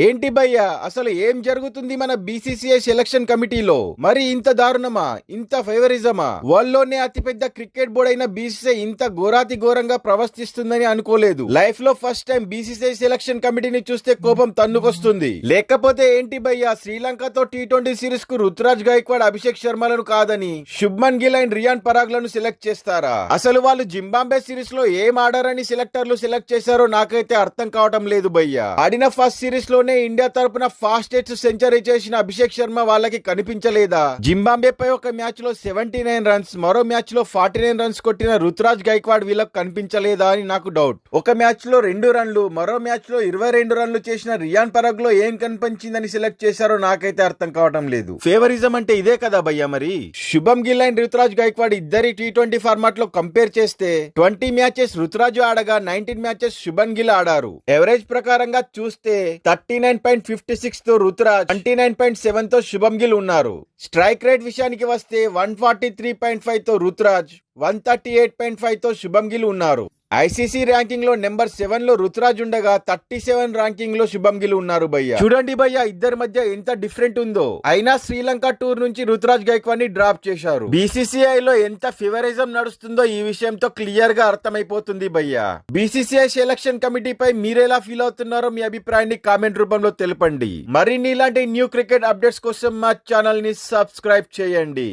ఏంటి భయ్యా, అసలు ఏం జరుగుతుంది మన బీసీసీఐ సెలక్షన్ కమిటీలో? మరి ఇంత దారుణమా, ఇంత ఫేవరిజమా? వరల్డ్లోనే అతిపెద్ద క్రికెట్ బోర్డు అయిన బీసీసీఐ ఇంత ఘోరాతి ఘోరంగా ప్రవర్తిస్తుందని అనుకోలేదు. లైఫ్ లో ఫస్ట్ టైం బీసీసీఐ సెలక్షన్ కమిటీని చూస్తే కోపం తన్నుకొస్తుంది. లేకపోతే ఏంటి భయ్యా, శ్రీలంకతో టీ20 సిరీస్ కు రుతురాజ్ గైక్వాడ్, అభిషేక్ శర్మలను కాదని శుభ్మన్ గిల్ అండ్ రియాన్ పరాగ్ లను సెలెక్ట్ చేస్తారా? అసలు వాళ్ళు జింబాబే సిరీస్ లో ఏం ఆడారని సెలెక్టర్లు సెలెక్ట్ చేశారో నాకైతే అర్థం కావటం లేదు భయ్యా. ఆడిన ఫస్ట్ సిరీస్ లో ఇండియా తరపున ఫాస్టెస్ట్ సెంచరీ చేసిన అభిషేక్ శర్మ వాళ్ళకి కనిపించలేదా? జింబాబే పై ఒక మ్యాచ్ లో 79 రన్స్, మరో మ్యాచ్ లో 49 రన్స్ కొట్టిన రుతురాజ్ గైక్వాడ్ వీళ్ళకి కనిపించలేదా అని నాకు డౌట్. ఒక మ్యాచ్ లో 2 రన్లు, మరో మ్యాచ్ లో 22 రన్లు చేసిన రియాన్ పరాగ్ లో ఏం కనిపించిందని సెలెక్ట్ చేశారో నాకైతే అర్థం కావటం లేదు. ఫేవరిజం అంటే ఇదే కదా భయ్యా. మరి శుభం గిల్ అండ్ రుతురాజ్ గైక్వాడ్ ఇద్దరి టీ20 ఫార్మాట్ లో కంపేర్ చేస్తే 20 మ్యాచెస్ రుతురాజ్ ఆడగా 19 మ్యాచెస్ శుభన్ గిల్ ఆడారు. ఎవరేజ్ ప్రకారంగా చూస్తే 39.56 తో రుతురాజ్, 29.7 తో శుభం గిల్ ఉన్నారు. స్ట్రైక్ రేట్ విషయానికి వస్తే 143.5 తో రుతురాజ్, 138.5 తో శుభం గిల్ ఉన్నారు. ఐసీసీ ర్యాంకింగ్ లో నెంబర్ 7 లో రుతురాజ్ ఉండగా 37 ర్యాంకింగ్ లో శుభం గిల్ ఉన్నారు భయ్యా. చూడండి భయ్యా, ఇద్దరి మధ్య ఎంత డిఫరెంట్ ఉందో. అయినా శ్రీలంక టూర్ నుంచి రుతురాజ్ గైక్వాడ్ ని డ్రాప్ చేశారు. బీసీసీఐ లో ఎంత ఫేవరిజం నడుస్తుందో ఈ విషయంతో క్లియర్ గా అర్థమైపోతుంది భయ్యా. బీసీసీఐ సెలక్షన్ కమిటీపై మీరెలా ఫీల్ అవుతున్నారో మీ అభిప్రాయాన్ని కామెంట్ రూపంలో తెలపండి. మరిన్ని ఇలాంటి న్యూ క్రికెట్ అప్డేట్స్ కోసం మా ఛానల్ ని సబ్స్క్రైబ్ చేయండి.